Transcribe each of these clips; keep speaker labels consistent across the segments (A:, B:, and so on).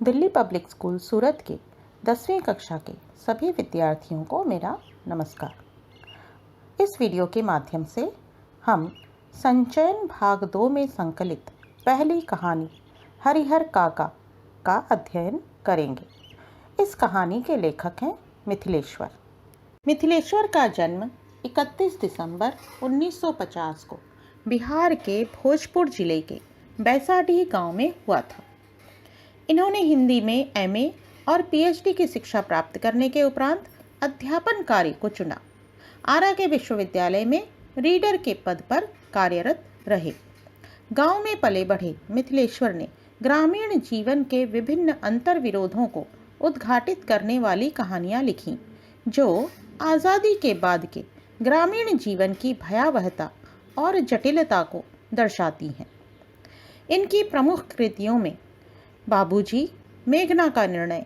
A: Delhi public school सूरत के 10वीं कक्षा के सभी विद्यार्थियों को मेरा नमस्कार। इस वीडियो के माध्यम से हम संचयन भाग 2 में संकलित पहली कहानी हरिहर काका का अध्ययन करेंगे। इस कहानी के लेखक हैं मिथिलेश्वर। मिथिलेश्वर का जन्म 31 दिसंबर 1950 को बिहार के भोजपुर जिले के बैसाडीह गांव में हुआ था। इन्होंने हिंदी में एमए और पीएचडी की शिक्षा प्राप्त करने के उपरांत अध्यापन कार्य को चुना। आरा के विश्वविद्यालय में रीडर के पद पर कार्यरत रहे। गांव में पले बढ़े मिथिलेश्वर ने ग्रामीण जीवन के विभिन्न अंतर विरोधों को उद्घाटित करने वाली कहानियां लिखीं, जो आज़ादी के बाद के ग्रामीण जीवन की भयावहता और जटिलता को दर्शाती हैं। इनकी प्रमुख कृतियों में बाबूजी, मेघना का निर्णय,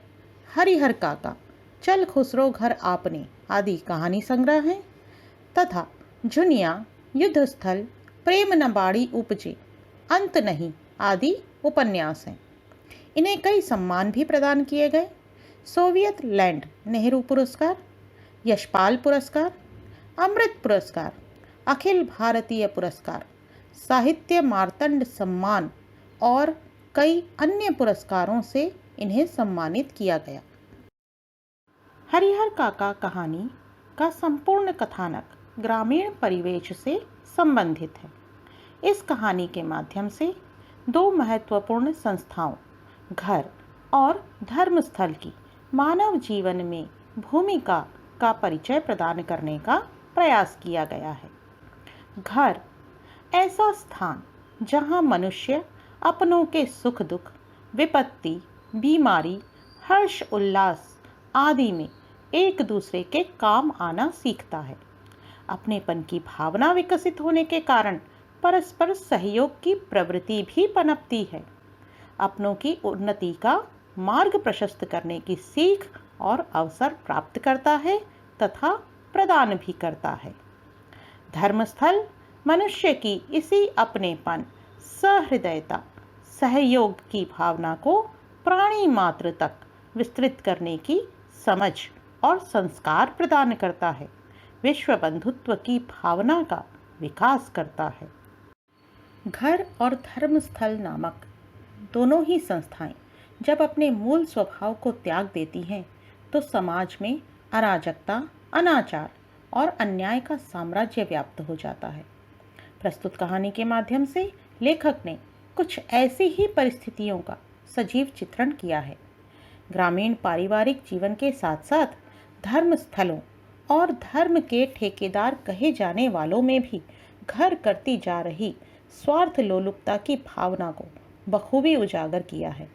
A: हरिहर काका, चल खुसरो घर आपने आदि कहानी संग्रह हैं तथा झुनिया, युद्धस्थल, प्रेम न बाड़ी उपजे, अंत नहीं आदि उपन्यास हैं। इन्हें कई सम्मान भी प्रदान किए गए। सोवियत लैंड नेहरू पुरस्कार, यशपाल पुरस्कार, अमृत पुरस्कार, अखिल भारतीय पुरस्कार, साहित्य मार्तंड सम्मान और कई अन्य पुरस्कारों से इन्हें सम्मानित किया गया। हरिहर काका कहानी का संपूर्ण कथानक ग्रामीण परिवेश से संबंधित है। इस कहानी के माध्यम से दो महत्वपूर्ण संस्थाओं, घर और धर्मस्थल की मानव जीवन में भूमिका का परिचय प्रदान करने का प्रयास किया गया है। घर ऐसा स्थान जहां मनुष्य अपनों के सुख दुख, विपत्ति, बीमारी, हर्ष उल्लास आदि में एक दूसरे के काम आना सीखता है। अपनेपन की भावना विकसित होने के कारण परस्पर सहयोग की प्रवृत्ति भी पनपती है। अपनों की उन्नति का मार्ग प्रशस्त करने की सीख और अवसर प्राप्त करता है तथा प्रदान भी करता है। धर्मस्थल मनुष्य की इसी अपनेपन, सहृदयता, सहयोग की भावना को प्राणी मात्र तक विस्तृत करने की समझ और संस्कार प्रदान करता है। विश्व बंधुत्व की भावना का विकास करता है। घर और धर्मस्थल नामक दोनों ही संस्थाएं जब अपने मूल स्वभाव को त्याग देती हैं तो समाज में अराजकता, अनाचार और अन्याय का साम्राज्य व्याप्त हो जाता है। प्रस्तुत कहानी के माध्यम से लेखक ने कुछ ऐसी ही परिस्थितियों का सजीव चित्रण किया है। ग्रामीण पारिवारिक जीवन के साथ साथ धर्म स्थलों और धर्म के ठेकेदार कहे जाने वालों में भी घर करती जा रही स्वार्थ लोलुपता की भावना को बखूबी उजागर किया है।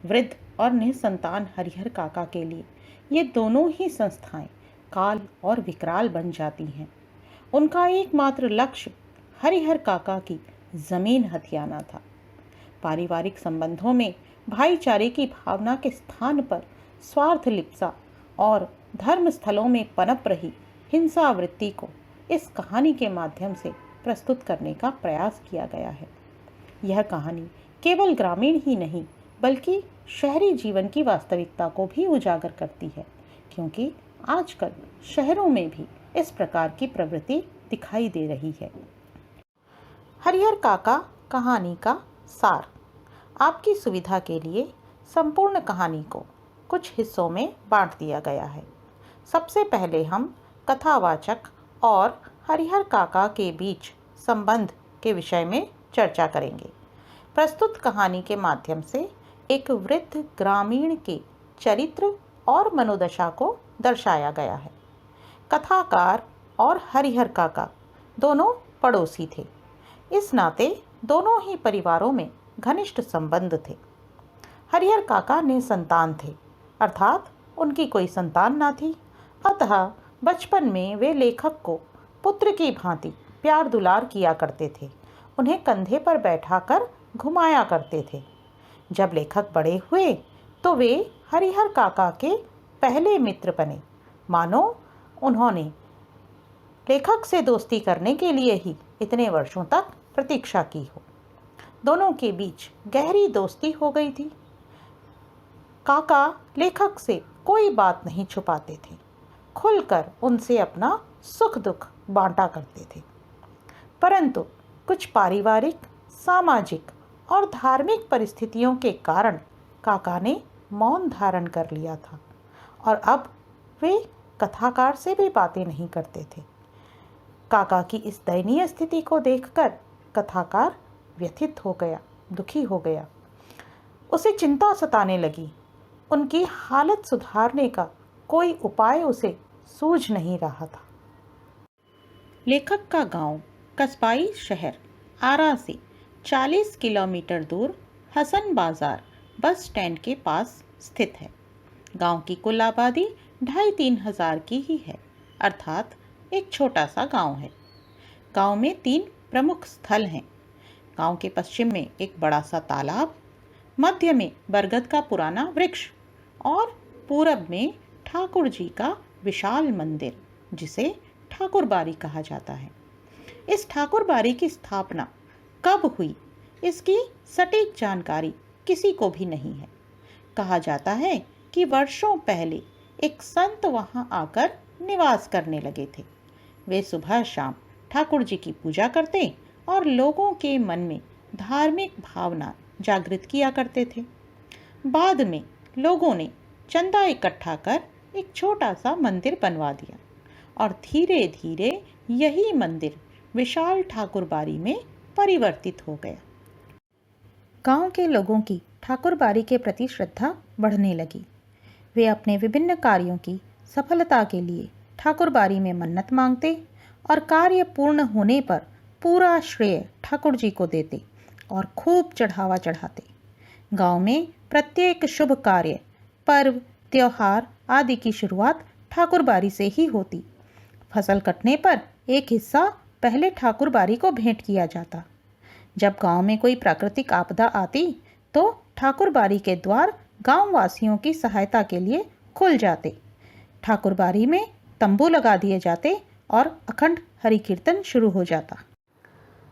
A: वृद्ध और निसंतान हरिहर काका के लिए ये दोनों ही संस्थाएं काल और विकराल बन जाती हैं। उनका एकमात्र लक्ष्य हरिहर काका की जमीन हथियाना था। पारिवारिक संबंधों में भाईचारे की भावना के स्थान पर स्वार्थ लिप्सा और धर्म स्थलों में पनप रही हिंसा वृत्ति को इस कहानी के माध्यम से प्रस्तुत करने का प्रयास किया गया है। यह कहानी केवल ग्रामीण ही नहीं बल्कि शहरी जीवन की वास्तविकता को भी उजागर करती है, क्योंकि आजकल शहरों में भी इस प्रकार की प्रवृत्ति दिखाई दे रही है। हरिहर काका कहानी का सार। आपकी सुविधा के लिए संपूर्ण कहानी को कुछ हिस्सों में बांट दिया गया है। सबसे पहले हम कथावाचक और हरिहर काका के बीच संबंध के विषय में चर्चा करेंगे। प्रस्तुत कहानी के माध्यम से एक वृद्ध ग्रामीण के चरित्र और मनोदशा को दर्शाया गया है। कथाकार और हरिहर काका दोनों पड़ोसी थे। इस नाते दोनों ही परिवारों में घनिष्ठ संबंध थे। हरिहर काका निसंतान थे, अर्थात उनकी कोई संतान ना थी। अतः बचपन में वे लेखक को पुत्र की भांति प्यार दुलार किया करते थे। उन्हें कंधे पर बैठाकर घुमाया करते थे। जब लेखक बड़े हुए तो वे हरिहर काका के पहले मित्र बने, मानो उन्होंने लेखक से दोस्ती करने के लिए ही इतने वर्षों तक प्रतीक्षा की हो। दोनों के बीच गहरी दोस्ती हो गई थी। काका लेखक से कोई बात नहीं छुपाते थे, खुलकर उनसे अपना सुख दुख बांटा करते थे। परंतु कुछ पारिवारिक, सामाजिक और धार्मिक परिस्थितियों के कारण काका ने मौन धारण कर लिया था और अब वे कथाकार से भी बातें नहीं करते थे। काका की इस दयनीय स्थिति को देखकर कथाकार व्यथित हो गया, दुखी हो गया। उसे चिंता सताने लगी। उनकी हालत सुधारने का कोई उपाय उसे सूझ नहीं रहा था। लेखक का गांव कस्बाई शहर आरा से 40 किलोमीटर दूर हसन बाजार बस स्टैंड के पास स्थित है। गांव की कुल आबादी 2,500-3 हजार की ही है, अर्थात एक छोटा सा गांव है। गांव में 3 प्रमुख स्थल हैं। गांव के पश्चिम में एक बड़ा सा तालाब, मध्य में बरगद का पुराना वृक्ष और पूरब में ठाकुर जी का विशाल मंदिर, जिसे ठाकुर बाड़ी कहा जाता है। इस ठाकुर बाड़ी की स्थापना कब हुई, इसकी सटीक जानकारी किसी को भी नहीं है। कहा जाता है कि वर्षों पहले एक संत वहां आकर निवास करने लगे थे। वे सुबह शाम ठाकुर जी की पूजा करते और लोगों के मन में धार्मिक भावना जागृत किया करते थे। बाद में लोगों ने चंदा इकट्ठा कर एक छोटा सा मंदिर बनवा दिया और धीरे धीरे यही मंदिर विशाल ठाकुर बाड़ी में परिवर्तित हो गया। गांव के लोगों की ठाकुर बाड़ी के प्रति श्रद्धा बढ़ने लगी। वे अपने विभिन्न कार्यों की सफलता के लिए ठाकुर बाड़ी में मन्नत मांगते और कार्य पूर्ण होने पर पूरा श्रेय ठाकुर जी को देते और खूब चढ़ावा चढ़ाते। गांव में प्रत्येक शुभ कार्य, पर्व, त्योहार आदि की शुरुआत ठाकुर बाड़ी से ही होती। फसल कटने पर एक हिस्सा पहले ठाकुर बाड़ी को भेंट किया जाता। जब गांव में कोई प्राकृतिक आपदा आती तो ठाकुर बाड़ी के द्वार गांव वासियों की सहायता के लिए खुल जाते। ठाकुर बाड़ी में तंबू लगा दिए जाते और अखंड हरि कीर्तन शुरू हो जाता।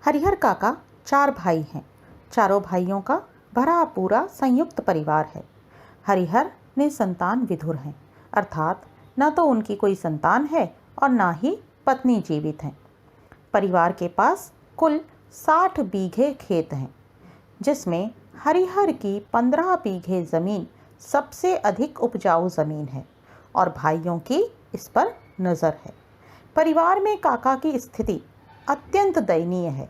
A: हरिहर काका 4 भाई हैं। चारों भाइयों का भरा पूरा संयुक्त परिवार है। हरिहर निसंतान विधुर हैं, अर्थात न तो उनकी कोई संतान है और न ही पत्नी जीवित हैं। परिवार के पास कुल 60 बीघे खेत हैं, जिसमें हरिहर की 15 बीघे ज़मीन सबसे अधिक उपजाऊ ज़मीन है और भाइयों की इस पर नज़र है। परिवार में काका की स्थिति अत्यंत दयनीय है।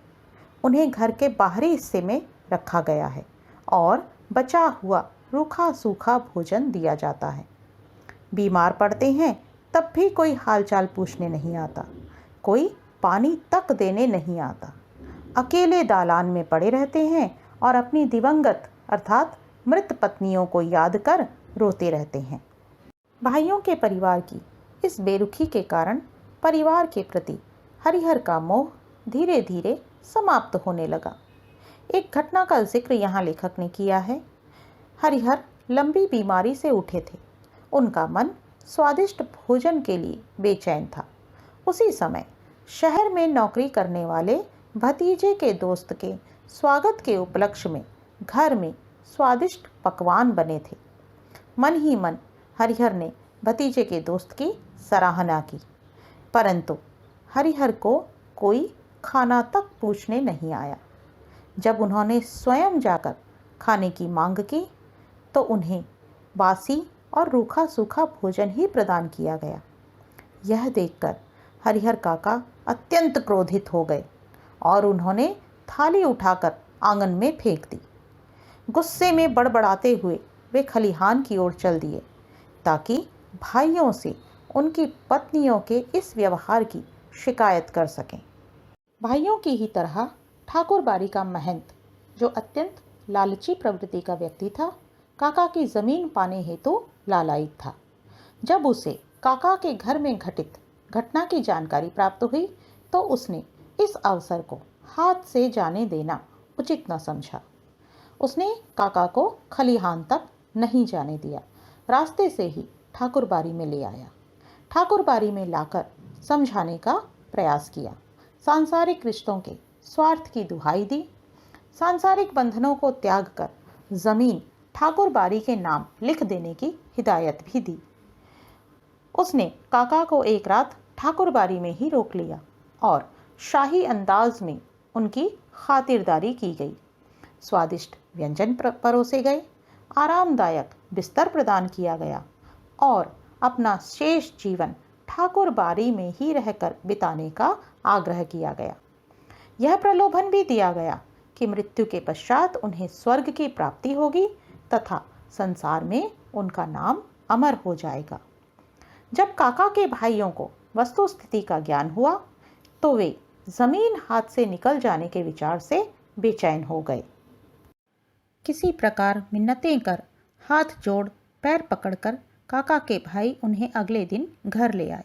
A: उन्हें घर के बाहरी हिस्से में रखा गया है और बचा हुआ रूखा सूखा भोजन दिया जाता है। बीमार पड़ते हैं तब भी कोई हालचाल पूछने नहीं आता, कोई पानी तक देने नहीं आता। अकेले दालान में पड़े रहते हैं और अपनी दिवंगत अर्थात मृत पत्नियों को याद कर रोते रहते हैं। भाइयों के परिवार की इस बेरुखी के कारण परिवार के प्रति हरिहर का मोह धीरे धीरे समाप्त होने लगा। एक घटना का जिक्र यहाँ लेखक ने किया है। हरिहर लंबी बीमारी से उठे थे। उनका मन स्वादिष्ट भोजन के लिए बेचैन था। उसी समय शहर में नौकरी करने वाले भतीजे के दोस्त के स्वागत के उपलक्ष्य में घर में स्वादिष्ट पकवान बने थे। मन ही मन हरिहर ने भतीजे के दोस्त की सराहना की, परंतु हरिहर को कोई खाना तक पूछने नहीं आया। जब उन्होंने स्वयं जाकर खाने की मांग की तो उन्हें बासी और रूखा सूखा भोजन ही प्रदान किया गया। यह देखकर हरिहर काका अत्यंत क्रोधित हो गए और उन्होंने थाली उठाकर आंगन में फेंक दी। गुस्से में बड़बड़ाते हुए वे खलिहान की ओर चल दिए ताकि भाइयों से उनकी पत्नियों के इस व्यवहार की शिकायत कर सकें। भाइयों की ही तरह ठाकुर बाड़ी का महंत, जो अत्यंत लालची प्रवृत्ति का व्यक्ति था, काका की जमीन पाने हेतु लालायित था। जब उसे काका के घर में घटित घटना की जानकारी प्राप्त हुई तो उसने इस अवसर को हाथ से जाने देना उचित न समझा। उसने काका को खलिहान तक नहीं जाने दिया, रास्ते से ही ठाकुर बाड़ी में ले आया। ठाकुर बाड़ी में लाकर समझाने का प्रयास किया। सांसारिक रिश्तों के स्वार्थ की दुहाई दी। सांसारिक बंधनों को त्याग कर जमीन ठाकुर बारी के नाम लिख देने की हिदायत भी दी। उसने काका को एक रात ठाकुर बारी में ही रोक लिया और शाही अंदाज में उनकी खातिरदारी की गई। स्वादिष्ट व्यंजन परोसे गए, आरामदायक बिस्तर प्रदान किया गया और अपना शेष जीवन ठाकुर बारी में ही रहकर बिताने का आग्रह किया गया। यह प्रलोभन भी दिया गया कि मृत्यु के पश्चात उन्हें स्वर्ग की प्राप्ति होगी तथा संसार में उनका नाम अमर हो जाएगा। जब काका के भाइयों को वस्तु स्थिति का ज्ञान हुआ तो वे जमीन हाथ से निकल जाने के विचार से बेचैन हो गए। किसी प्रकार मिन्नतें कर, हाथ जोड़, पैर पकड़कर काका के भाई उन्हें अगले दिन घर ले आए।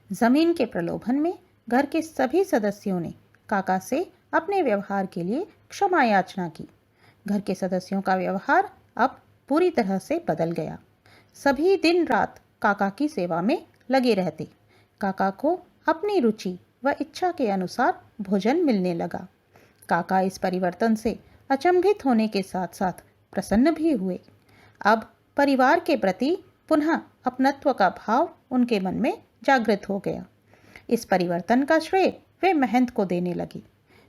A: जमीन के प्रलोभन में घर के सभी सदस्यों ने काका से अपने व्यवहार के लिए क्षमा याचना की। घर के सदस्यों का व्यवहार अब पूरी तरह से बदल गया। सभी दिन रात काका की सेवा में लगे रहते। काका को अपनी रुचि व इच्छा के अनुसार भोजन मिलने लगा। काका इस परिवर्तन से अचंभित होने के साथ साथ प्रसन्न भी हुए। अब परिवार के प्रति पुनः अपनत्व का भाव उनके मन में जागृत हो गया। इस परिवर्तन का श्रेय वे महंत को देने लगी।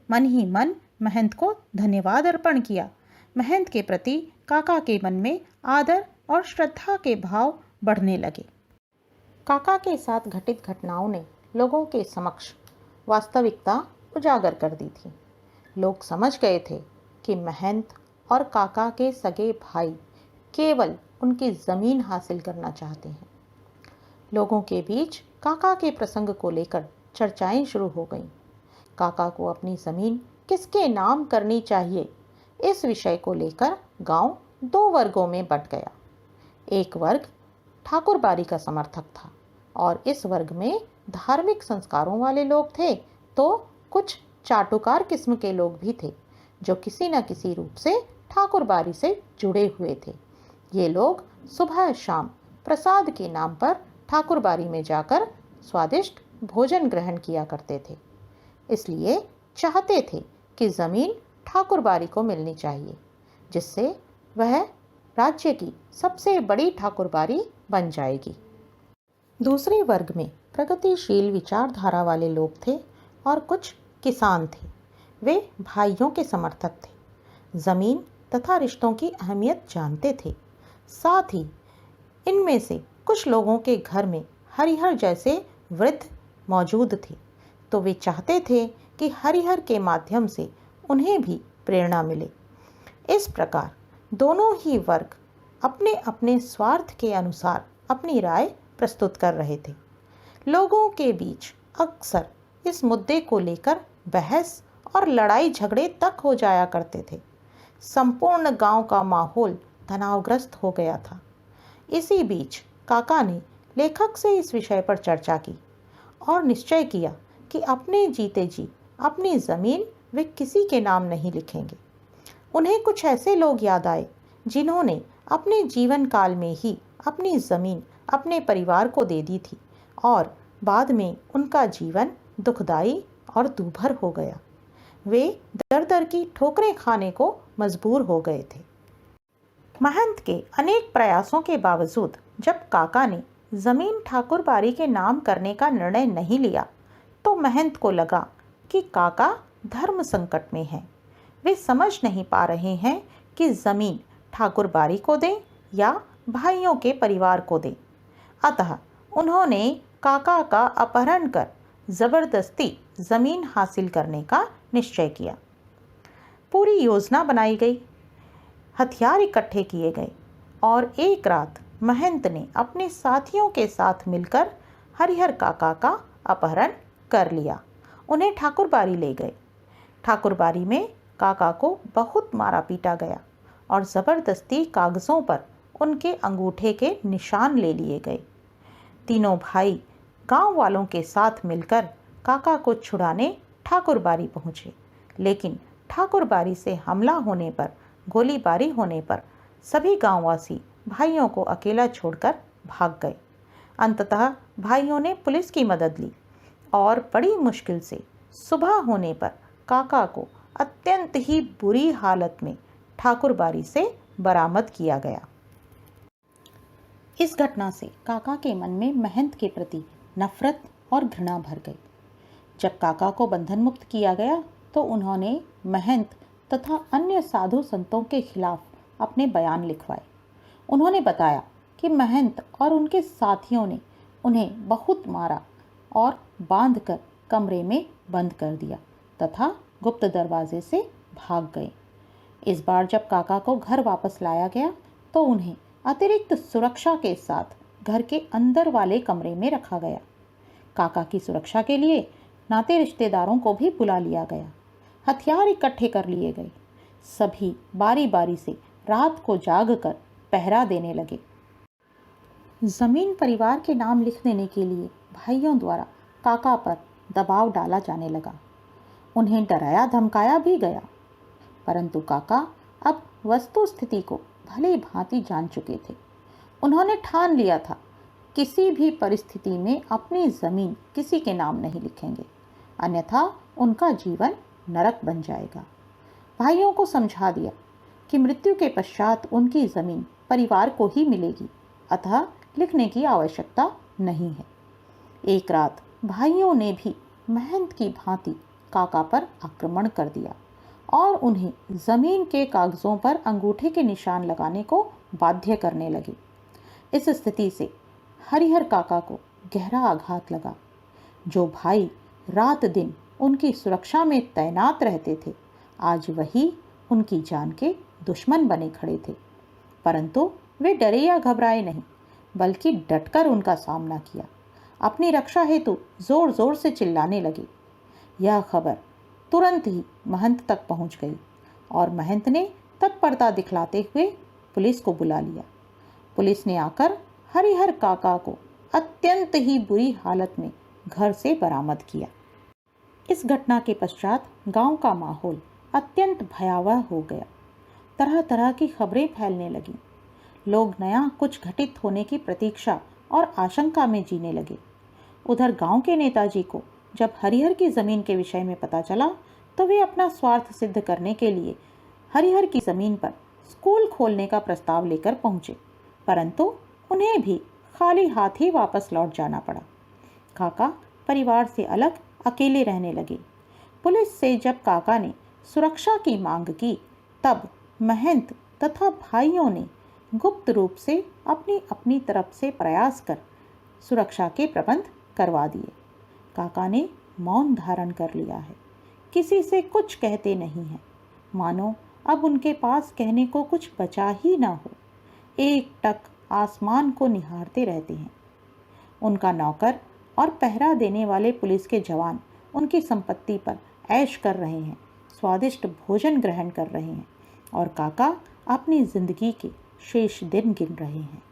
A: मन ही मन महंत को धन्यवाद अर्पण किया। महंत के प्रति काका के मन में आदर और श्रद्धा के भाव बढ़ने लगे। काका के साथ घटित घटनाओं ने लोगों के समक्ष वास्तविकता उजागर कर दी थी। लोग समझ गए थे कि महंत और काका के सगे भाई केवल उनकी जमीन हासिल करना चाहते हैं। लोगों के बीच काका के प्रसंग को लेकर चर्चाएं शुरू हो गईं। काका को अपनी जमीन किसके नाम करनी चाहिए, इस विषय को लेकर गांव दो वर्गों में बंट गया। एक वर्ग ठाकुर बारी का समर्थक था और इस वर्ग में धार्मिक संस्कारों वाले लोग थे, तो कुछ चाटुकार किस्म के लोग भी थे जो किसी न किसी रूप से ठाकुर बारी से जुड़े हुए थे। ये लोग सुबह शाम प्रसाद के नाम पर ठाकुर बारी में जाकर स्वादिष्ट भोजन ग्रहण किया करते थे। इसलिए चाहते थे कि जमीन ठाकुर बारी को मिलनी चाहिए, जिससे वह राज्य की सबसे बड़ी ठाकुर बारी बन जाएगी। दूसरे वर्ग में प्रगतिशील विचारधारा वाले लोग थे और कुछ किसान थे। वे भाइयों के समर्थक थे, जमीन तथा रिश्तों की अहमियत जानते थे। साथ ही इनमें से कुछ लोगों के घर में हरिहर जैसे वृद्ध मौजूद थे, तो वे चाहते थे कि हरिहर के माध्यम से उन्हें भी प्रेरणा मिले। इस प्रकार दोनों ही वर्ग अपने अपने स्वार्थ के अनुसार अपनी राय प्रस्तुत कर रहे थे। लोगों के बीच अक्सर इस मुद्दे को लेकर बहस और लड़ाई झगड़े तक हो जाया करते थे। संपूर्ण गांव का माहौल तनावग्रस्त हो गया था। इसी बीच काका ने लेखक से इस विषय पर चर्चा की और निश्चय किया कि अपने जीते जी अपनी ज़मीन वे किसी के नाम नहीं लिखेंगे। उन्हें कुछ ऐसे लोग याद आए जिन्होंने अपने जीवन काल में ही अपनी ज़मीन अपने परिवार को दे दी थी और बाद में उनका जीवन दुखदाई और दूभर हो गया। वे दर दर की ठोकरें खाने को मजबूर हो गए थे। महंत के अनेक प्रयासों के बावजूद जब काका ने ज़मीन ठाकुर बारी के नाम करने का निर्णय नहीं लिया, तो महंत को लगा कि काका धर्म संकट में हैं। वे समझ नहीं पा रहे हैं कि ज़मीन ठाकुर बारी को दें या भाइयों के परिवार को दें। अतः उन्होंने काका का अपहरण कर ज़बरदस्ती ज़मीन हासिल करने का निश्चय किया। पूरी योजना बनाई गई, हथियार इकट्ठे किए गए और एक रात महंत ने अपने साथियों के साथ मिलकर हरिहर काका का अपहरण कर लिया। उन्हें ठाकुर बारी ले गए। ठाकुर बारी में काका को बहुत मारा पीटा गया और ज़बरदस्ती कागज़ों पर उनके अंगूठे के निशान ले लिए गए। तीनों भाई गांव वालों के साथ मिलकर काका को छुड़ाने ठाकुर बारी पहुँचे, लेकिन ठाकुर बारी से हमला होने पर, गोलीबारी होने पर सभी गांववासी भाइयों को अकेला छोड़कर भाग गए। अंततः भाइयों ने पुलिस की मदद ली और बड़ी मुश्किल से सुबह होने पर काका को अत्यंत ही बुरी हालत में ठाकुर बारी से बरामद किया गया। इस घटना से काका के मन में महंत के प्रति नफरत और घृणा भर गई। जब काका को बंधन मुक्त किया गया तो उन्होंने महंत तथा अन्य साधु संतों के खिलाफ अपने बयान लिखवाए। उन्होंने बताया कि महंत और उनके साथियों ने उन्हें बहुत मारा और बांधकर कमरे में बंद कर दिया तथा गुप्त दरवाजे से भाग गए। इस बार जब काका को घर वापस लाया गया तो उन्हें अतिरिक्त सुरक्षा के साथ घर के अंदर वाले कमरे में रखा गया। काका की सुरक्षा के लिए नाते रिश्तेदारों को भी बुला लिया गया। हथियार इकट्ठे कर लिए गए। सभी बारी बारी से रात को जागकर पहरा देने लगे। जमीन परिवार के नाम लिख देने के लिए भाइयों द्वारा काका पर दबाव डाला जाने लगा। उन्हें डराया धमकाया भी गया, परंतु काका अब वस्तु स्थिति को भली भांति जान चुके थे। उन्होंने ठान लिया था किसी भी परिस्थिति में अपनी जमीन किसी के नाम नहीं लिखेंगे, अन्यथा उनका जीवन नरक बन जाएगा। भाइयों को समझा दिया कि मृत्यु के पश्चात उनकी जमीन परिवार को ही मिलेगी, अतः लिखने की आवश्यकता नहीं है। एक रात भाइयों ने भी महंत की भांति काका पर आक्रमण कर दिया और उन्हें जमीन के कागजों पर अंगूठे के निशान लगाने को बाध्य करने लगे। इस स्थिति से हरिहर काका को गहरा आघात लगा। जो भाई रात दिन उनकी सुरक्षा में तैनात रहते थे, आज वही उनकी जान के दुश्मन बने खड़े थे। परंतु वे डरे या घबराए नहीं, बल्कि डटकर उनका सामना किया। अपनी रक्षा हेतु जोर जोर से चिल्लाने लगे। यह खबर तुरंत ही महंत तक पहुंच गई और महंत ने तत्परता दिखलाते हुए पुलिस को बुला लिया। पुलिस ने आकर हरिहर काका को अत्यंत ही बुरी हालत में घर से बरामद किया। इस घटना के पश्चात गांव का माहौल अत्यंत भयावह हो गया। तरह तरह की खबरें फैलने लगीं। लोग नया कुछ घटित होने की प्रतीक्षा और आशंका में जीने लगे। उधर गांव के नेताजी को जब हरिहर की जमीन के विषय में पता चला तो वे अपना स्वार्थ सिद्ध करने के लिए हरिहर की जमीन पर स्कूल खोलने का प्रस्ताव लेकर पहुंचे, परंतु उन्हें भी खाली हाथ ही वापस लौट जाना पड़ा। काका परिवार से अलग अकेले रहने लगे। पुलिस से जब काका ने सुरक्षा की मांग की तब महंत तथा भाइयों ने गुप्त रूप से अपनी अपनी तरफ से प्रयास कर सुरक्षा के प्रबंध करवा दिए। काका ने मौन धारण कर लिया है, किसी से कुछ कहते नहीं हैं, मानो अब उनके पास कहने को कुछ बचा ही ना हो। एक टक आसमान को निहारते रहते हैं। उनका नौकर और पहरा देने वाले पुलिस के जवान उनकी संपत्ति पर ऐश कर रहे हैं, स्वादिष्ट भोजन ग्रहण कर रहे हैं और काका अपनी जिंदगी के शेष दिन गिन रहे हैं।